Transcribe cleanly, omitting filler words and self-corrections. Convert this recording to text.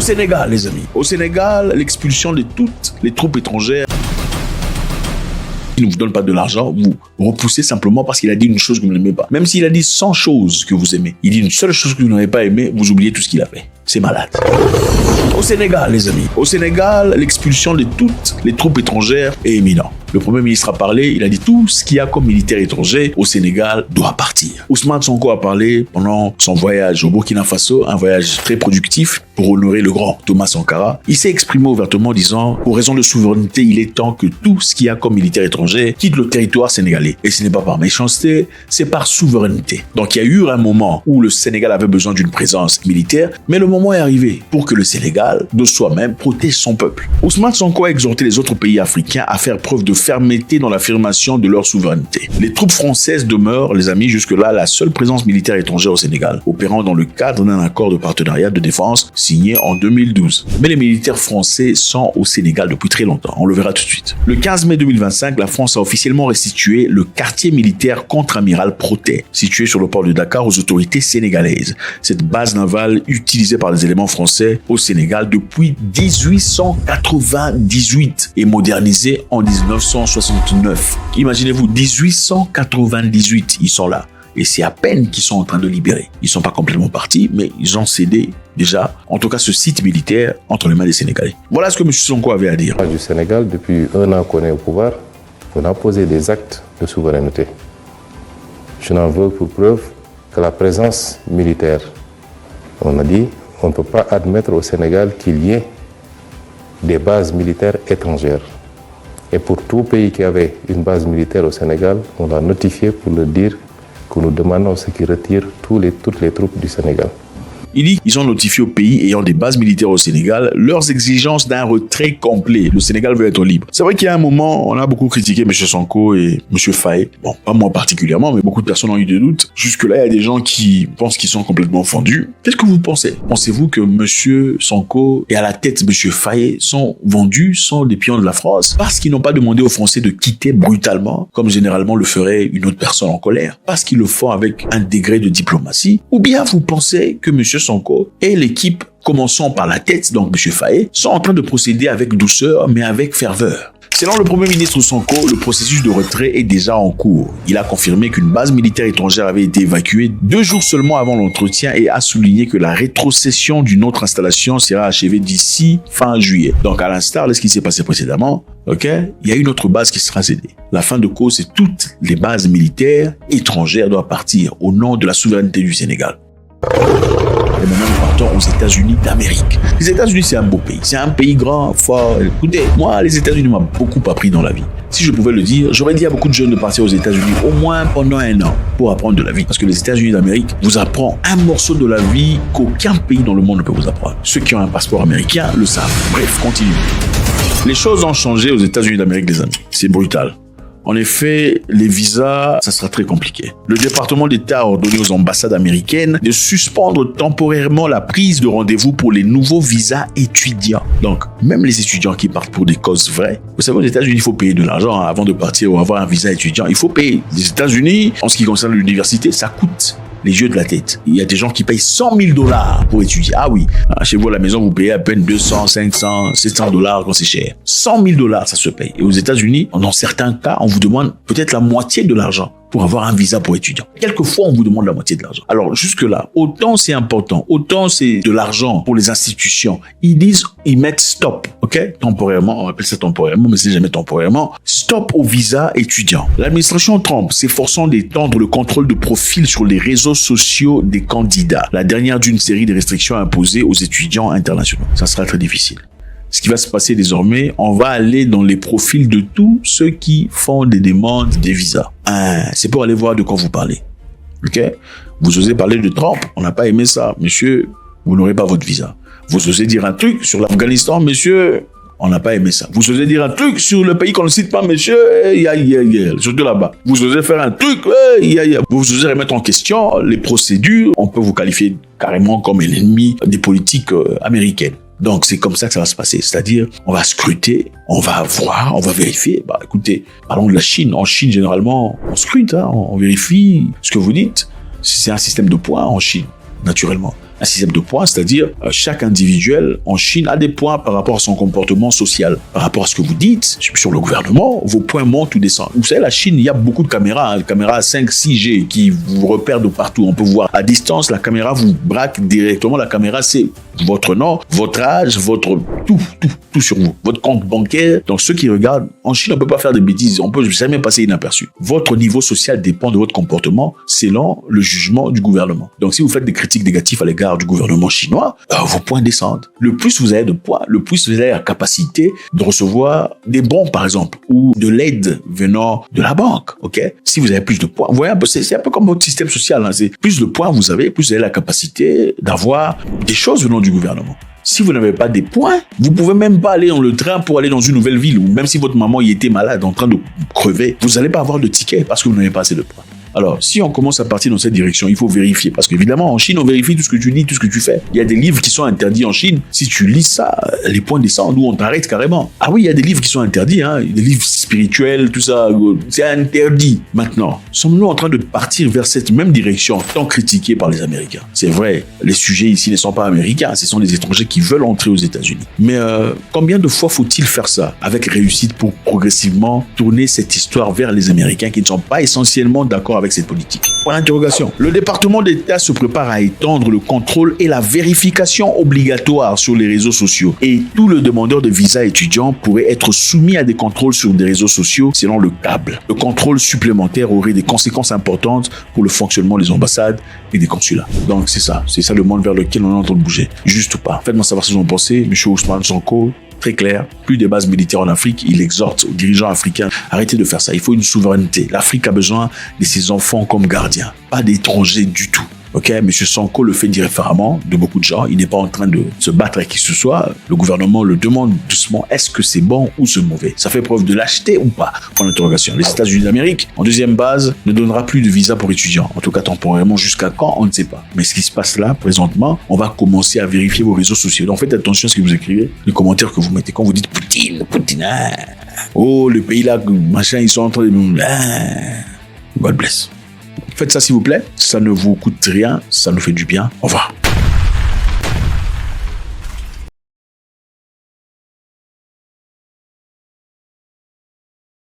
Au Sénégal, les amis. Au Sénégal, l'expulsion de toutes les troupes étrangères qui ne vous donne pas de l'argent, vous repoussez simplement parce qu'il a dit une chose que vous n'aimez pas. Même s'il a dit 100 choses que vous aimez, il dit une seule chose que vous n'avez pas aimé, vous oubliez tout ce qu'il a fait. C'est malade. Au Sénégal, les amis. Au Sénégal, l'expulsion de toutes les troupes étrangères est imminente. Le Premier ministre a parlé, il a dit tout ce qu'il y a comme militaire étranger au Sénégal doit partir. Ousmane Sonko a parlé pendant son voyage au Burkina Faso, un voyage très productif pour honorer le grand Thomas Sankara. Il s'est exprimé ouvertement en disant, pour raison de souveraineté, il est temps que tout ce qu'il y a comme militaire étranger quitte le territoire sénégalais. Et ce n'est pas par méchanceté, c'est par souveraineté. Donc il y a eu un moment où le Sénégal avait besoin d'une présence militaire, mais le moment est arrivé pour que le Sénégal, de soi-même, protège son peuple. Ousmane Sonko a exhorté les autres pays africains à faire preuve de fermeté dans l'affirmation de leur souveraineté. Les troupes françaises demeurent, les amis, jusque-là, la seule présence militaire étrangère au Sénégal, opérant dans le cadre d'un accord de partenariat de défense signé en 2012. Mais les militaires français sont au Sénégal depuis très longtemps, on le verra tout de suite. Le 15 mai 2025, la France a officiellement restitué le quartier militaire contre-amiral Protet, situé sur le port de Dakar aux autorités sénégalaises. Cette base navale utilisée par les éléments français au Sénégal depuis 1898 et modernisée en 1969. Imaginez-vous, 1898, ils sont là. Et c'est à peine qu'ils sont en train de libérer. Ils ne sont pas complètement partis, mais ils ont cédé déjà, en tout cas ce site militaire, entre les mains des Sénégalais. Voilà ce que M. Sonko avait à dire. Du Sénégal, depuis 1 an qu'on est au pouvoir, on a posé des actes de souveraineté. Je n'en veux pour preuve que la présence militaire. On a dit, on ne peut pas admettre au Sénégal qu'il y ait des bases militaires étrangères. Et pour tout pays qui avait une base militaire au Sénégal, on l'a notifié pour le dire que nous demandons à ceux qui retirent toutes les troupes du Sénégal. Il dit qu'ils ont notifié aux pays ayant des bases militaires au Sénégal leurs exigences d'un retrait complet. Le Sénégal veut être libre. C'est vrai qu'il y a un moment, on a beaucoup critiqué M. Sonko et M. Faye. Bon, pas moi particulièrement, mais beaucoup de personnes ont eu des doutes. Jusque-là, il y a des gens qui pensent qu'ils sont complètement fendus. Qu'est-ce que vous pensez? Pensez-vous que M. Sonko et à la tête M. Faye sont vendus, sont des pions de la France parce qu'ils n'ont pas demandé aux Français de quitter brutalement, comme généralement le ferait une autre personne en colère, parce qu'ils le font avec un degré de diplomatie? Ou bien vous pensez que M. Sonko et l'équipe, commençant par la tête, donc M. Faye, sont en train de procéder avec douceur, mais avec ferveur? Selon le Premier ministre Sonko, le processus de retrait est déjà en cours. Il a confirmé qu'une base militaire étrangère avait été évacuée 2 jours seulement avant l'entretien et a souligné que la rétrocession d'une autre installation sera achevée d'ici fin juillet. Donc à l'instar de ce qui s'est passé précédemment, il y a une autre base qui sera cédée. La fin de cause, c'est toutes les bases militaires étrangères doivent partir au nom de la souveraineté du Sénégal. Et maintenant, nous partons aux États-Unis d'Amérique. Les États-Unis, c'est un beau pays. C'est un pays grand, fort. Écoutez, moi, les États-Unis m'ont beaucoup appris dans la vie. Si je pouvais le dire, j'aurais dit à beaucoup de jeunes de partir aux États-Unis au moins pendant 1 an pour apprendre de la vie. Parce que les États-Unis d'Amérique vous apprend un morceau de la vie qu'aucun pays dans le monde ne peut vous apprendre. Ceux qui ont un passeport américain le savent. Bref, continue. Les choses ont changé aux États-Unis d'Amérique, les amis. C'est brutal. En effet, les visas, ça sera très compliqué. Le département d'État a ordonné aux ambassades américaines de suspendre temporairement la prise de rendez-vous pour les nouveaux visas étudiants. Donc, même les étudiants qui partent pour des causes vraies, vous savez, aux États-Unis, il faut payer de l'argent avant de partir ou avoir un visa étudiant. Il faut payer. Les États-Unis, en ce qui concerne l'université, ça coûte les yeux de la tête. Il y a des gens qui payent $100,000 pour étudier. Ah oui, chez vous à la maison, vous payez à peine 200, 500, $700 quand c'est cher. $100,000, ça se paye. Et aux États-Unis, dans certains cas, on vous demande peut-être la moitié de l'argent pour avoir un visa pour étudiant. Quelquefois, on vous demande la moitié de l'argent. Alors, jusque-là, autant c'est important, autant c'est de l'argent pour les institutions. Ils mettent stop, temporairement, on appelle ça temporairement, mais c'est jamais temporairement. Stop au visa étudiant. L'administration Trump s'efforçant d'étendre le contrôle de profil sur les réseaux sociaux des candidats. La dernière d'une série de restrictions imposées aux étudiants internationaux. Ça sera très difficile. Ce qui va se passer désormais, on va aller dans les profils de tous ceux qui font des demandes des visas. C'est pour aller voir de quoi vous parlez. Vous osez parler de Trump, on n'a pas aimé ça. Monsieur, vous n'aurez pas votre visa. Vous osez dire un truc sur l'Afghanistan, monsieur, on n'a pas aimé ça. Vous osez dire un truc sur le pays qu'on ne cite pas, monsieur, surtout là-bas. Vous osez faire un truc, vous osez remettre en question les procédures, on peut vous qualifier carrément comme l'ennemi des politiques américaines. Donc, c'est comme ça que ça va se passer. C'est-à-dire, on va scruter, on va voir, on va vérifier. Écoutez, parlons de la Chine. En Chine, généralement, on scrute, on vérifie ce que vous dites. C'est un système de points en Chine, naturellement. Un système de points, c'est-à-dire chaque individuel en Chine a des points par rapport à son comportement social, par rapport à ce que vous dites sur le gouvernement, vos points montent ou descendent. Vous savez, la Chine, il y a beaucoup de caméras, caméras 5, 6G qui vous repèrent de partout. On peut voir à distance, la caméra vous braque directement. La caméra, c'est votre nom, votre âge, votre tout sur vous, votre compte bancaire. Donc ceux qui regardent, en Chine, on peut pas faire des bêtises, on peut jamais passer inaperçu. Votre niveau social dépend de votre comportement selon le jugement du gouvernement. Donc si vous faites des critiques négatives à l'égard du gouvernement chinois, vos points descendent. Le plus vous avez de points, le plus vous avez la capacité de recevoir des bons, par exemple, ou de l'aide venant de la banque. Ok? Si vous avez plus de points, vous voyez, c'est un peu comme votre système social. Hein. C'est plus de points vous avez, plus vous avez la capacité d'avoir des choses venant du gouvernement. Si vous n'avez pas des points, vous pouvez même pas aller dans le train pour aller dans une nouvelle ville, ou même si votre maman y était malade en train de crever, vous n'allez pas avoir de ticket parce que vous n'avez pas assez de points. Alors, si on commence à partir dans cette direction, il faut vérifier. Parce qu'évidemment, en Chine, on vérifie tout ce que tu dis, tout ce que tu fais. Il y a des livres qui sont interdits en Chine. Si tu lis ça, les points descendent ou on t'arrête carrément. Ah oui, il y a des livres qui sont interdits, hein. Des livres spirituels, tout ça. C'est interdit. Maintenant, sommes-nous en train de partir vers cette même direction, tant critiquée par les Américains? C'est vrai, les sujets ici ne sont pas américains. Ce sont des étrangers qui veulent entrer aux États-Unis. Mais combien de fois faut-il faire ça avec réussite pour progressivement tourner cette histoire vers les Américains qui ne sont pas essentiellement d'accord avec cette politique? Point d'interrogation. Le département d'État se prépare à étendre le contrôle et la vérification obligatoire sur les réseaux sociaux. Et tout le demandeur de visa étudiant pourrait être soumis à des contrôles sur des réseaux sociaux selon le câble. Le contrôle supplémentaire aurait des conséquences importantes pour le fonctionnement des ambassades et des consulats. Donc c'est ça le monde vers lequel on est en train de bouger. Juste ou pas. Faites-moi savoir ce que vous en pensez. M. Ousmane Sonko, très clair, plus de bases militaires en Afrique. Il exhorte aux dirigeants africains, arrêtez de faire ça. Il faut une souveraineté. L'Afrique a besoin de ses enfants comme gardiens, pas d'étrangers du tout. Ok, M. Sonko le fait différemment de beaucoup de gens. Il n'est pas en train de se battre avec qui que ce soit. Le gouvernement le demande doucement. Est-ce que c'est bon ou c'est mauvais? Ça fait preuve de lâcheté ou pas? Point d'interrogation. Les États-Unis d'Amérique, en deuxième base, ne donnera plus de visa pour étudiants. En tout cas, temporairement, jusqu'à quand? On ne sait pas. Mais ce qui se passe là, présentement, on va commencer à vérifier vos réseaux sociaux. Donc faites attention à ce que vous écrivez, les commentaires que vous mettez. Quand vous dites Poutine, oh, le pays là, machin, ils sont en train de... God bless. Faites ça s'il vous plaît, ça ne vous coûte rien, ça nous fait du bien. Au revoir.